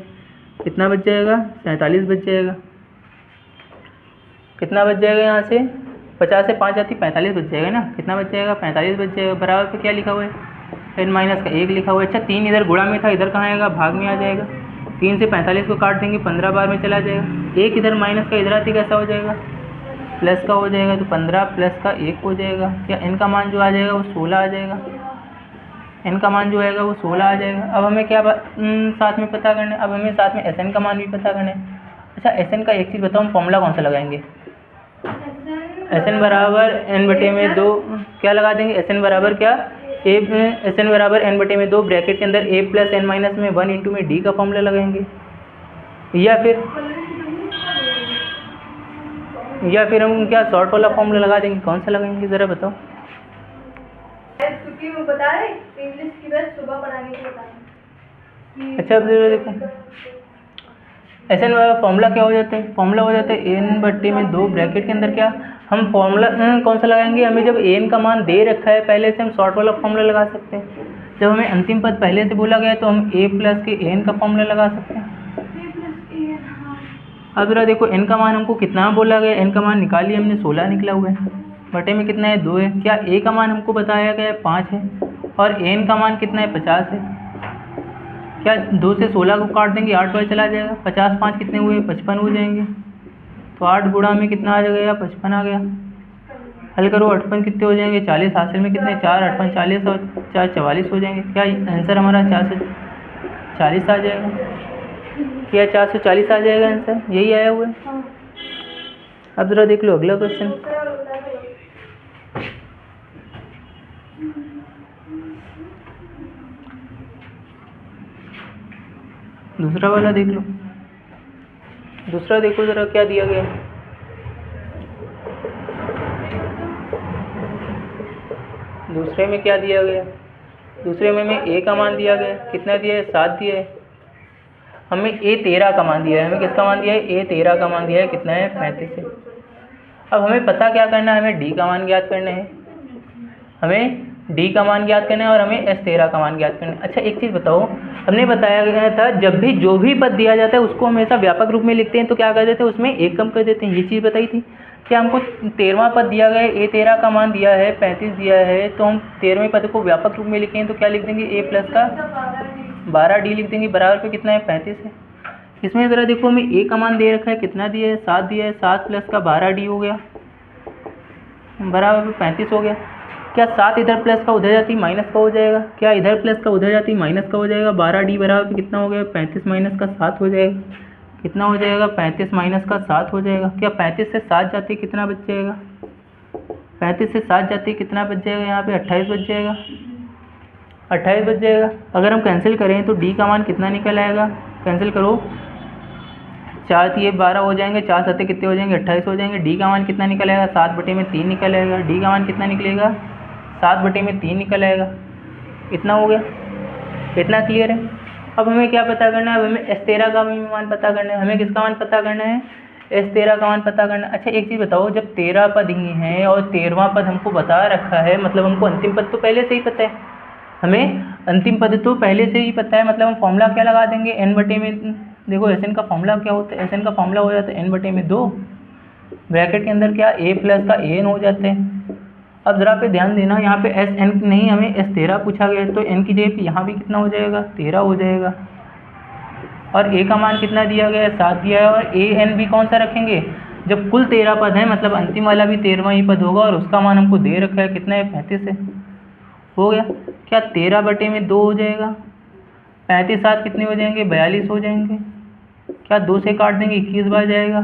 कितना बच जाएगा? 47 बच जाएगा। कितना बच जाएगा? यहाँ से 50 से 5 जाती 45 बच जाएगा ना? कितना बच जाएगा? 45 बच जाएगा। बराबर पे क्या लिखा हुआ है? एन माइनस का 1 लिखा हुआ है। अच्छा 3 इधर गुणा में था, इधर कहाँ आएगा? भाग में आ जाएगा। 3 से 45 को काट देंगे, 15 बार में चला जाएगा। 1 इधर माइनस का इधर आती कैसा हो जाएगा? प्लस का हो जाएगा। तो 15 प्लस का 1 हो जाएगा। क्या एन का मान जो आ जाएगा वो 16 आ जाएगा। एन का मान जो आएगा वो 16 आ जाएगा। अब हमें क्या साथ में पता करना है? अब हमें साथ में एस एन का मान भी पता करना है। अच्छा एस एन का एक चीज़ बताओ, हम फॉर्मूला कौन सा लगाएंगे? एस एन बराबर एन बटे में 2 क्या लगा देंगे? एस एन बराबर क्या? एस एन बराबर एन बटे में 2 ब्रैकेट के अंदर ए प्लस एन माइनस में 1 इंटू में डी का फॉर्मूला लगाएंगे। या फिर हम क्या शॉर्ट वाला फॉर्मूला लगा देंगे? कौन सा लगाएंगे ज़रा बताओ? क्योंकि वो बता रहे इंग्लिश की बस सुबह पढ़ाने के बता रहे। अच्छा अब देखो एस एन वाला फॉर्मूला क्या हो जाता है? फॉर्मूला हो जाता है एन बटे में 2 ब्रैकेट के अंदर क्या हम फॉर्मूला कौन सा लगाएंगे? हमें जब एन का मान दे रखा है पहले से, हम शॉर्ट वाला फॉर्मूला लगा सकते हैं। जब हमें अंतिम पद पहले से बोला गया है तो हम ए प्लस के एन का फॉर्मूला लगा सकते हैं। अब जरा देखो एन का मान हमको कितना बोला गया? एन का मान निकालिए हमने, 16 निकला हुआ है। बटे में कितना है? 2 है। क्या ए का मान हमको बताया गया है? 5 है। और एन का मान कितना है? 50 है। क्या 2 से 16 को काट देंगे, 8 बार चला जाएगा। 50 5 कितने हुए? 55 हो जाएंगे। तो 8 गुणा में कितना आ जाएगा? 55 आ गया। हल करो, 58 कितने हो जाएंगे? 40। हासिल में कितने? 4 8 5 40 और 4 44 हो जाएंगे। क्या आंसर हमारा 440 आ जाएगा? क्या 440 आ जाएगा आंसर? यही आया हुआ है। अब जरा देख लो अगला क्वेश्चन। दूसरा वाला देख लो। दूसरा देखो जरा क्या दिया गया। दूसरे में क्या दिया गया? दूसरे में हमें ए का मान दिया गया। कितना दिया है? 7 दिया है। हमें ए 13 का मान दिया है। हमें किसका मान दिया है? ए 13 का मान दिया है। कितना है? 35 है। अब हमें पता क्या करना है? हमें डी का मान ज्ञात करना है। हमें डी का मान ज्ञात करना है और हमें एस 13 का मान ज्ञात करना है। अच्छा एक चीज़ बताओ, हमने बताया गया था जब भी जो भी पद दिया जाता है उसको हमेशा व्यापक रूप में लिखते हैं तो क्या कर देते हैं? उसमें एक कम कर देते हैं। ये चीज़ बताई थी कि हमको 13वां पद दिया गया है, ए 13 का मान दिया है, 35 दिया है, तो हम 13वें पद को व्यापक रूप में लिखें तो क्या लिख देंगे? ए प्लस का 12 डी लिख देंगे। बराबर पे कितना है? 35 है। इसमें ज़रा देखो हमें ए का मान दे रखा है। कितना दिया है? 7 दिया है। 7 प्लस का 12 डी हो गया, बराबर पे 35 हो गया। क्या 7 इधर प्लस का उधर जाती माइनस का हो जाएगा? क्या इधर प्लस का उधर जाती माइनस का हो जाएगा? 12D बराबर कितना हो गया? 35 माइनस का 7 हो जाएगा। कितना हो जाएगा? 35 माइनस का 7 हो जाएगा। क्या 35 से 7 जाती कितना बच जाएगा? 35 से 7 जाती कितना बच जाएगा? यहाँ पे 28 बच जाएगा। 28 बच जाएगा। अगर हम कैंसिल करें तो डी का मान कितना निकल आएगा? कैंसिल करो, 4 दिए 12 हो जाएंगे, 4 सत्ते कितने हो जाएंगे? 28 हो जाएंगे। डी का मान कितना निकल आएगा? 7/3 निकल आएगा। डी का मान कितना निकलेगा? 7/3 निकल आएगा। इतना हो गया, इतना क्लियर है। अब हमें क्या पता करना है? अब हमें S13 का भी मान पता करना है। हमें किसका मान पता करना है? S13 का मान पता करना है। अच्छा एक चीज़ बताओ, जब 13 पद ही हैं और 13वां पद हमको बता रखा है, मतलब हमको अंतिम पद तो पहले से ही पता है। हमें अंतिम पद तो पहले से ही पता है, मतलब हम फॉर्मूला क्या लगा देंगे? n/में। देखो Sn का फॉर्मूला क्या होता है? Sn का फॉर्मूला हो जाता है n/2, ब्रैकेट के अंदर क्या a प्लस का an हो जाते हैं। अब ज़रा पे ध्यान देना, यहाँ पे Sn नहीं, हमें S13 पूछा गया है, तो n की जगह पे यहाँ भी कितना हो जाएगा? 13 हो जाएगा। और a का मान कितना दिया गया है? 7 दिया है। और an भी कौन सा रखेंगे? जब कुल 13 पद हैं, मतलब अंतिम वाला भी 13वां ही पद होगा, और उसका मान हमको दे रखा है कितना है? 35 है। हो गया। क्या 13/2 हो जाएगा? 35 7 कितने हो जाएंगे? 42 हो जाएंगे। क्या 2 से काट देंगे? 21 बार जाएगा।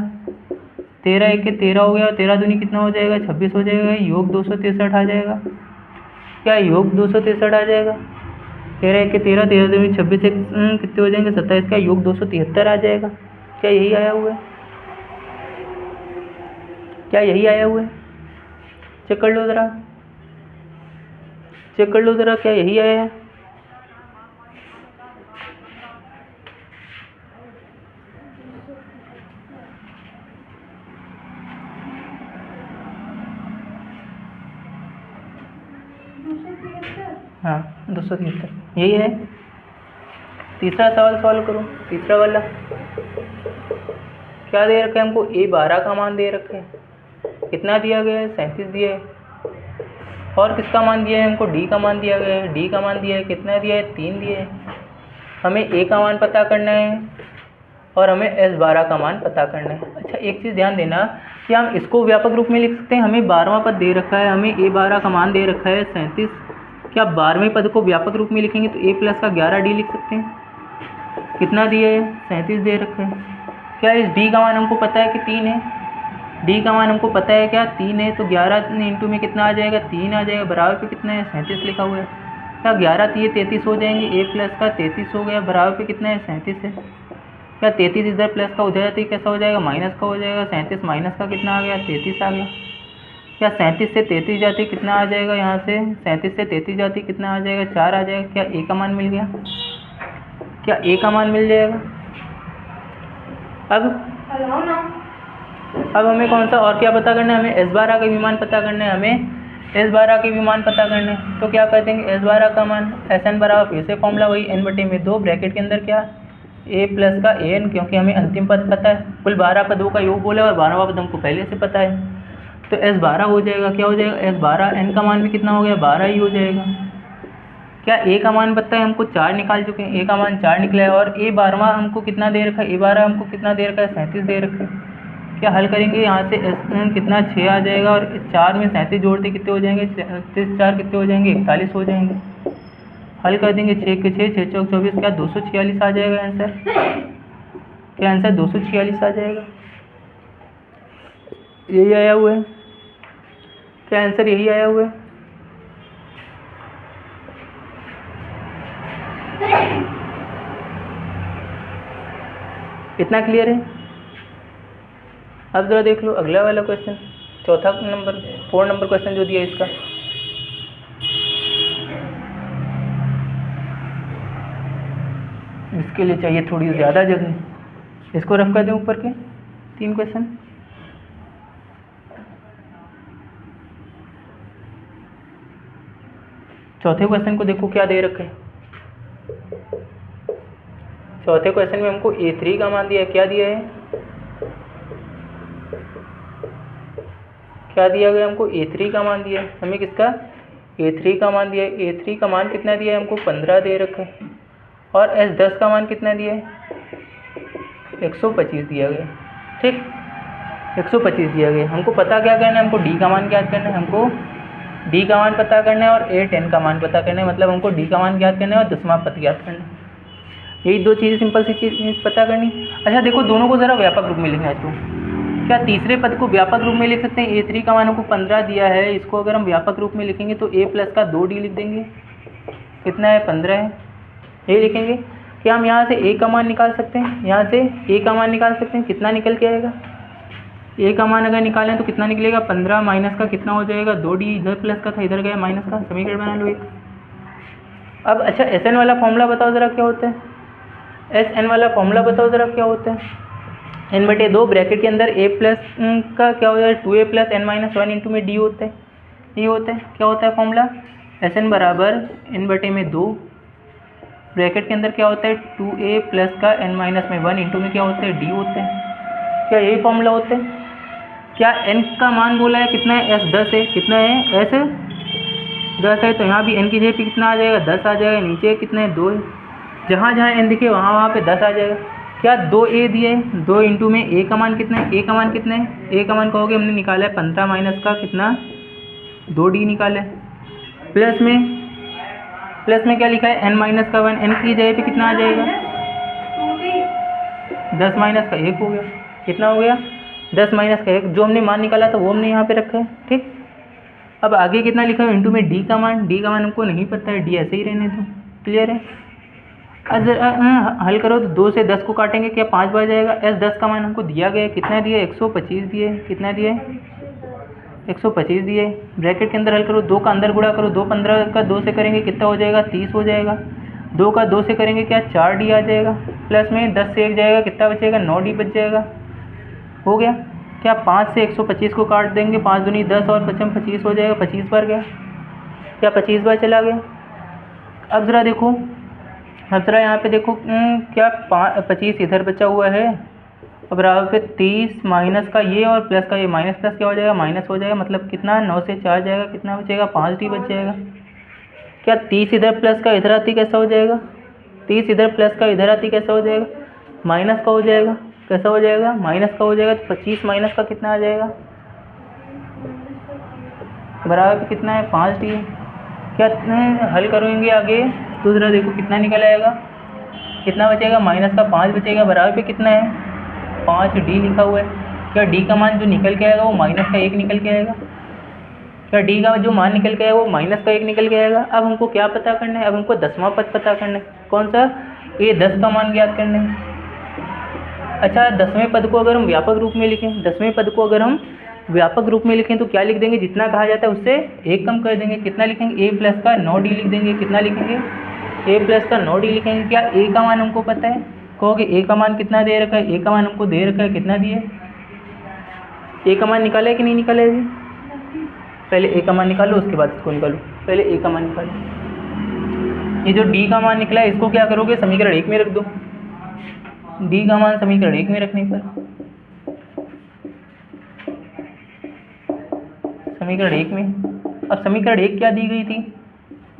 13 1 के 13 हो गया, 13 दूनी कितना हो जाएगा? 26 हो जाएगा। योग 263 आ जाएगा। क्या योग 263 आ जाएगा? 13 1 के 13, 13 दूनी 26 एक कितने हो जाएंगे? 27 का योग 273 आ जाएगा। क्या यही आया हुआ है? क्या यही आया हुआ है? चेक कर लो ज़रा, चेक कर लो ज़रा, क्या यही आया है? हाँ 273 यही है। तीसरा सवाल सॉल्व करो। तीसरा वाला क्या दे रखा है हमको? A12 का मान दे रखा है। कितना दिया गया है? 37 दिया है। और किसका मान दिया है हमको? D का मान दिया गया है। D का मान दिया है कितना? दिया है 3 दिया है। हमें A का मान पता करना है और हमें S12 का मान पता करना है। अच्छा एक चीज़ ध्यान देना कि हम इसको व्यापक रूप में लिख सकते हैं। हमें 12वां पद दे रखा है, हमें A12 का मान दे रखा है 37। क्या 12वें पद को व्यापक रूप में लिखेंगे तो a प्लस का 11D लिख सकते हैं। कितना दिया है? 37 दे रखा है। क्या इस D का मान हमको पता है कि 3 है? D का मान हमको पता है क्या? 3 है। तो 11 इंटू में कितना आ जाएगा? 3 आ जाएगा। बराबर पे कितना है? 37 लिखा हुआ है। क्या 11 3 33 हो जाएंगे। a प्लस का 33 हो गया। बराबर पे कितना है? 37 है। क्या 33 इधर प्लस का उधर जाती कैसा हो जाएगा? माइनस का हो जाएगा। 37 माइनस का कितना आ गया? 33 आ गया। क्या 37 से 33 जाती कितना आ जाएगा? यहाँ से 37 से 33 जाती कितना आ जाएगा? 4 आ जाएगा। क्या a का मान मिल गया? क्या a का मान मिल जाएगा? अब हमें कौन सा और क्या पता करना है? हमें S12 का भी मान पता करना है। हमें S12 के भी मान पता करना है। तो क्या कर देंगे? S12 का मान Sn बराबर फिर से फॉर्मूला वही n/2, ब्रैकेट के अंदर क्या? a प्लस का an, क्योंकि हमें अंतिम पद पता है। कुल 12 पदों का योग बोला और 12वां पद हमको पहले से पता है। तो S12 हो जाएगा। क्या हो जाएगा? S12 n का मान भी कितना हो गया? 12 ही हो जाएगा। क्या a का मान पता है हमको? 4 निकाल चुके हैं। a का मान 4 निकला है। और a 12वां हमको कितना दे रखा है? a12 हमको कितना दे रखा है? 37 दे रखा है। क्या हल करेंगे? यहाँ से S कितना 6 आ जाएगा और 4 में 37 जोड़ते कितने हो जाएंगे? 37 4 कितने हो जाएंगे? 41 हो जाएंगे। हल कर देंगे 6 के 6 6 चौक 24। क्या 246 आ जाएगा आंसर? क्या आंसर 246 आ जाएगा? यही आया हुआ है। क्या आंसर यही आया हुआ है? इतना क्लियर है? अब ज़रा देख लो अगला वाला क्वेश्चन, चौथा नंबर 4 नंबर क्वेश्चन जो दिया इसका। इसके लिए चाहिए थोड़ी ज़्यादा जगह। इसको रफ कर दें ऊपर के 3 क्वेश्चन। चौथे क्वेश्चन को देखो क्या दे रखा है। चौथे क्वेश्चन में हमको A3 का मान दिया है। क्या दिया है? क्या दिया गया हमको? A3 का मान दिया है। हमें किसका? A3 का मान दिया है। A3 का मान कितना दिया है हमको? 15 दे रखा है। और S10 का मान कितना दिया है? 125 दिया गया। ठीक, 125 दिया गया। हमको पता क्या करना है? हमको D का मान ज्ञात करना है। हमको डी का मान पता करना है और A10 का मान पता करना है, मतलब हमको डी का मान ज्ञात करना है और 10वां पद ज्ञात करना है। यही दो चीज़ें सिंपल सी चीज़ पता करनी। अच्छा देखो दोनों को ज़रा व्यापक रूप में लिखना है। तो क्या तीसरे पद को व्यापक रूप में लिख सकते हैं? A3 का मान हमको 15 दिया है, इसको अगर हम व्यापक रूप में लिखेंगे तो A प्लस का 2D लिख देंगे, कितना है 15 है, ये लिखेंगे। क्या हम यहाँ से A का मान निकाल सकते हैं? यहाँ से A का मान निकाल सकते हैं, कितना निकल के आएगा? A का मान अगर निकालें तो कितना निकलेगा? 15 माइनस का कितना हो जाएगा? 2D, इधर प्लस का था इधर गया माइनस का, समीकरण बना लो एक। अब अच्छा Sn वाला फॉर्मूला बताओ ज़रा क्या होता है? Sn वाला फॉर्मूला बताओ ज़रा क्या होता है? n/2 ब्रैकेट के अंदर A प्लस का क्या हो जाएगा? 2A प्लस n-1 इंटू में D होता है, ये होता है। क्या होता है फॉर्मूला? Sn बराबर n/2 ब्रैकेट के अंदर क्या होता है? 2A प्लस का n-1 इंटू में क्या होता है? D होता है। क्या यही फॉर्मूला होता है? क्या n का मान बोला है कितना है? S 10 है, कितना है? S 10 है, तो यहाँ भी n की जगह पे कितना आ जाएगा? 10 आ जाएगा। नीचे कितना है? 2 है, जहाँ जहाँ n दिखे वहाँ पे 10 आ जाएगा। क्या 2A दिए, 2 इंटू में A का मान कितना है? A का मान कितना है? A का मान कहोगे हमने निकाला है 15 माइनस का कितना? 2D निकाला है। प्लस में क्या लिखा है? n-1, n की जगह पे कितना आ जाएगा? 10 माइनस का 1 हो गया, कितना हो गया? 10 माइनस का 1, जो हमने मान निकाला था वो हमने यहाँ पे रखा है, ठीक। अब आगे कितना लिखा है? इंटू में D का मान, D का मान हमको नहीं पता है, D ऐसे ही रहने दो, क्लियर है। हल करो तो 2 से 10 को काटेंगे, क्या 5 बार जाएगा? S 10 का मान हमको दिया गया है, कितना दिया? 125 दिए, कितना दिए? 125 दिए। ब्रैकेट के अंदर हल करो, 2 का अंदर गुणा करो, 2 15 का 2 से करेंगे कितना हो जाएगा? 30 हो जाएगा। 2 का 2 से करेंगे क्या? 4D आ जाएगा। प्लस में 10 से 1 जाएगा, कितना बचेगा? 9D बच जाएगा, हो गया। क्या 5 से 125 को काट देंगे, 5 दूनी 10 और 5 25 हो जाएगा, 25 बार गया, क्या 25 बार चला गया। अब ज़रा देखो, अब ज़रा यहाँ पे देखो, क्या 25 इधर बचा हुआ है, अब बराबर पे 30 माइनस का ये और प्लस का ये, माइनस प्लस क्या हो जाएगा? माइनस हो जाएगा, मतलब कितना? 9 से 4 जाएगा, कितना बचेगा? 5D बच जाएगा। क्या 30 इधर प्लस का इधर आती कैसा हो जाएगा? 30 इधर प्लस का इधर आती कैसा हो जाएगा? माइनस का हो जाएगा, कैसा हो जाएगा? माइनस का हो जाएगा। तो 25 माइनस का कितना आ जाएगा? बराबर पे कितना है? 5D। क्या हल करेंगे आगे तो ज़रा देखो कितना निकल आएगा, कितना बचेगा? माइनस का 5 बचेगा, बराबर पे कितना है? 5D लिखा हुआ है। क्या D का मान जो निकल के आएगा वो माइनस का 1 निकल के आएगा? क्या D का जो मान निकल के आएगा वो माइनस का 1 निकल के आएगा। अब हमको क्या पता करना है? अब हमको 10वां पद पता करना है, कौन सा? ये 10 का मान ज्ञात करना है। अच्छा 10वें पद को अगर हम व्यापक रूप में लिखें, 10वें पद को अगर हम व्यापक रूप में लिखें तो क्या लिख देंगे? जितना कहा जाता है उससे 1 कम कर देंगे, कितना लिखेंगे? A प्लस का 9D लिख देंगे, कितना लिखेंगे? A प्लस का 9D लिखेंगे। क्या A का मान हमको पता है? कहोगे A का मान कितना दे रखा है? A का मान हमको दे रखा है, कितना दिए? A का मान निकाला है कि नहीं निकाला है? पहले A का मान निकालो, उसके बाद इसको निकालो। पहले A का मान निकालो। ये जो D का मान निकला है इसको क्या करोगे? समीकरण 1 में रख दो। D का मान समीकरण 1 में रखने पर समीकरण 1 में, अब समीकरण 1 क्या दी गई थी?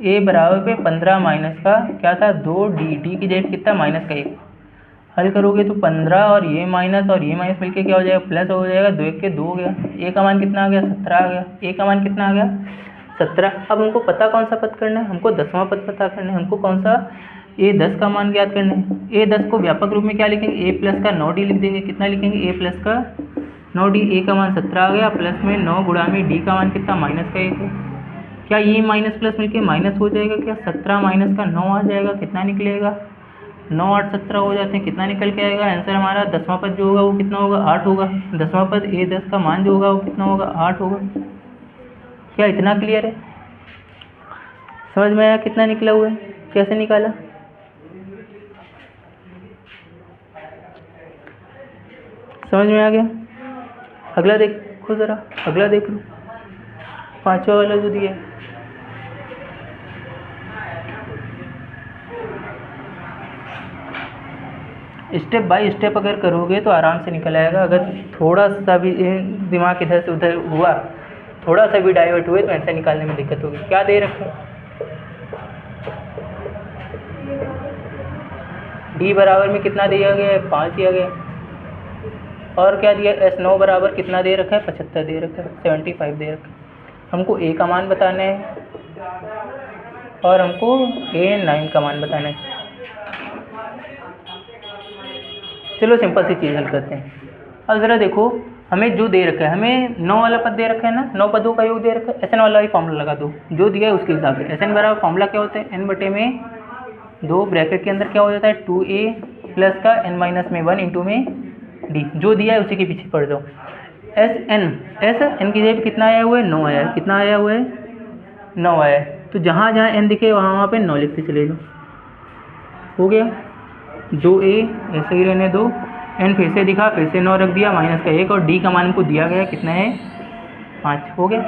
A बराबर पे 15 माइनस का क्या था? 2D, D की जगह कितना? माइनस का 1। हल करोगे तो 15 और ये माइनस मिलके क्या हो जाएगा? प्लस हो जाएगा, 2 1 के 2 हो गया। A का मान कितना आ गया? 17 आ गया। A का मान कितना आ गया? 17। अब हमको पता कौन सा पद करना है? हमको 10वां पद पता करना है। हमको कौन सा? A 10 का मान ज्ञात करना है। A 10 को व्यापक रूप में क्या लिखेंगे? A प्लस का 9D लिख देंगे, कितना लिखेंगे? A प्लस का 9D। A का मान 17 आ गया, प्लस में 9 गुणा में D का मान कितना? माइनस का 1 है। क्या ये माइनस प्लस मिलके माइनस हो जाएगा? क्या 17 माइनस का 9 आ जाएगा, कितना निकलेगा? 9 8 17 हो जाते हैं, कितना निकल के आएगा? आंसर हमारा 10वां पद जो होगा वो कितना होगा? 8 होगा। 10वां पद A 10 का मान जो होगा वो कितना होगा? 8 होगा। क्या इतना क्लियर है? समझ में आया कितना निकला हुआ है, कैसे निकाला? समझ में आ गया? अगला देखो ज़रा, अगला देख लो, 5वां वाला जो दिया है। स्टेप बाय स्टेप अगर करोगे तो आराम से निकल आएगा। अगर थोड़ा सा भी दिमाग इधर से उधर हुआ, थोड़ा सा भी डाइवर्ट हुए तो आंसर निकालने में दिक्कत होगी। क्या दे रखा है? D बराबर में कितना दिया गया है? 5 दिया गया। और क्या दिया? S 9 बराबर कितना दे रखा है? 75 दे रखा है, 75 दे रखा है। हमको ए का मान बताना है और हमको AN9 का मान बताना है। चलो सिंपल सी चीज़ हल करते हैं। अब ज़रा देखो, हमें जो दे रखा है, हमें 9 वाला पद दे रखा है ना, 9 पदों का योग दे रखा है। SN वाला ही फॉर्मूला लगा दो, जो दिया है उसके हिसाब से। SN बराबर फॉर्मूला क्या होता है, n बटे में 2 ब्रैकेट के अंदर क्या हो जाता है 2a प्लस का n माइनस में 1 इंटू में d, जो दिया है उसी के पीछे पड़ जाओ। SN की जगह कितना आया हुआ है, 9 आया है। कितना आया हुआ है, 9 आया है। तो जहाँ जहाँ n दिखे वहाँ पे 9 लिखते चले जाओ। हो गया, 2a ऐसे ही रहने दो, n फिर से दिखा, फिर से 9 रख दिया, माइनस का 1 और d का मान हमको दिया गया कितना है 5। हो गया।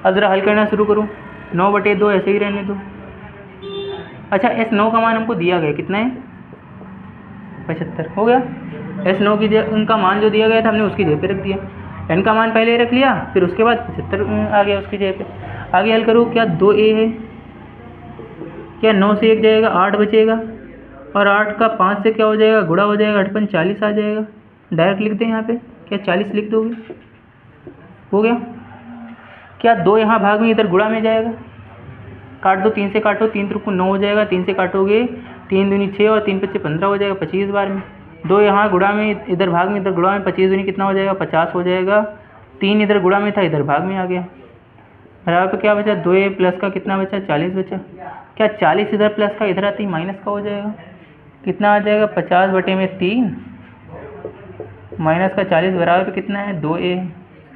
अब ज़रा हल करना शुरू करो। 9 बटे 2 ऐसे ही रहने दो। अच्छा, S9 का मान हमको दिया गया कितना है 75। हो गया। S9 की जगह उनका मान जो दिया गया था हमने उसकी जगह पे रख दिया। n का मान पहले रख लिया, फिर उसके बाद 75 आ गया उसकी जगह पे। आगे हल करो, क्या 2a है, क्या 9 से 1 जाएगा 8 बचेगा, और 8 का 5 से क्या हो जाएगा गुणा हो जाएगा, 8 5 40 आ जाएगा। डायरेक्ट लिख दें यहाँ पे, क्या 40 लिख दोगे। हो गया। क्या 2 यहाँ भाग में इधर गुणा में जाएगा, काट दो, 3 से काटो, 3 त्रिक 9 हो जाएगा, 3 से काटोगे 3 दूनी 6 और 3 पच्चे 15 हो जाएगा 25 बार में। 2 यहाँ गुणा में, इधर भाग में, इधर गुणा में, 25 दूनी कितना हो जाएगा 50 हो जाएगा। 3 इधर गुणा में था, इधर भाग में आ गया। बराबर पे क्या बचा, 2a प्लस का कितना बचा 40 बचा। क्या 40 इधर प्लस का इधर आती है माइनस का हो जाएगा, कितना आ जाएगा 50 बटे में 3 माइनस का 40 बराबर पे कितना है 2a,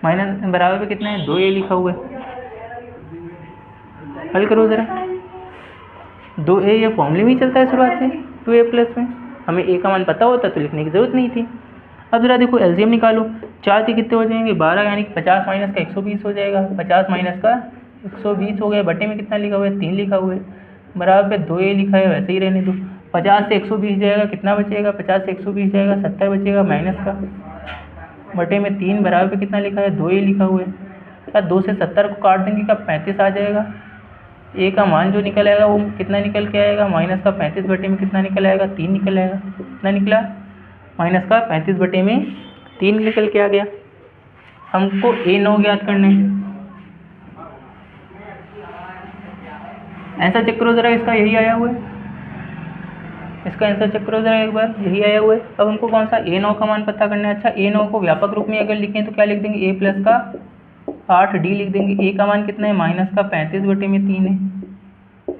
माइनस बराबर पे कितना है 2a लिखा हुआ है। हल करो ज़रा। 2a ये फॉर्मूले में ही चलता है शुरुआत से 2a प्लस में। हमें a का मान पता होता तो लिखने की ज़रूरत नहीं थी। अब ज़रा देखो एलसीएम निकालो, 4 के कितने हो जाएंगे 12, यानी कि 50 माइनस का 120 हो जाएगा। 50 माइनस का 120 हो गया। बटे में कितना लिखा हुआ है 3 लिखा हुआ है, बराबर पे 2a लिखा है, वैसे ही रहने दो। 50 से 120 जाएगा, कितना बचेगा 50 से 120 जाएगा 70 बचेगा माइनस का, बटे में 3 बराबर पे कितना लिखा है 2a लिखा हुआ है। क्या 2 से 70 को काट देंगे, क्या 35 आ जाएगा। a का मान जो निकल आएगा वो कितना निकल के आएगा, माइनस का 35 बटे में कितना निकल आएगा 3 निकल आएगा। कितना निकला, माइनस का 35 बटे में 3 निकल के आ गया। हमको A9 ज्ञात करना है। आंसर चेक करो ज़रा, इसका यही आया हुआ है। इसका आंसर चेक करो ज़रा एक बार, यही आया हुआ है। अब हमको कौन सा A9 का मान पता करना है। अच्छा, A9 को व्यापक रूप में अगर लिखें तो क्या लिख देंगे, a प्लस का 8d लिख देंगे। a का मान कितना है, माइनस का 35 बटे में 3 है,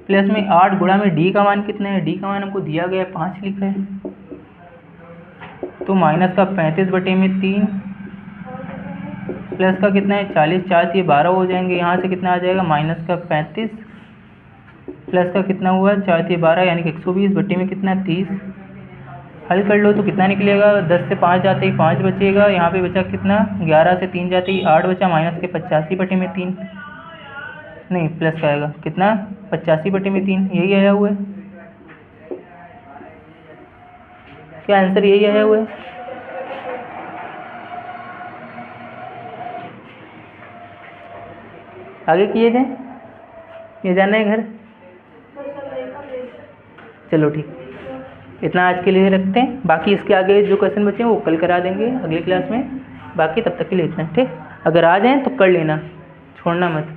प्लस में 8 गुणा में d का मान कितना है, d का मान हमको दिया गया है 5 लिखा है, तो माइनस का 35 बटे में 3 प्लस का कितना है 40, 4 ये 12 हो जाएंगे। यहाँ से कितना आ जाएगा, माइनस का 35 प्लस का कितना हुआ 4 ये 12, यानी कि 120 बटे में कितना 30। हल कर लो तो कितना निकलेगा, 10 से 5 जाते ही 5 बचेगा। यहाँ पे बचा कितना, 11 से 3 जाते ही 8 बचा, माइनस के 85 बटे में 3, नहीं प्लस का आएगा कितना 85 बटे में 3, यही आया हुआ है। क्या आंसर यही आया हुआ है। आगे किए जाए, ये जाना है घर। चलो ठीक, इतना आज के लिए रखते हैं। बाकी इसके आगे जो क्वेश्चन बचे हैं वो कल करा देंगे अगली क्लास में। बाकी तब तक के लिए इतना, ठीक। अगर आ जाएं तो कर लेना, छोड़ना मत।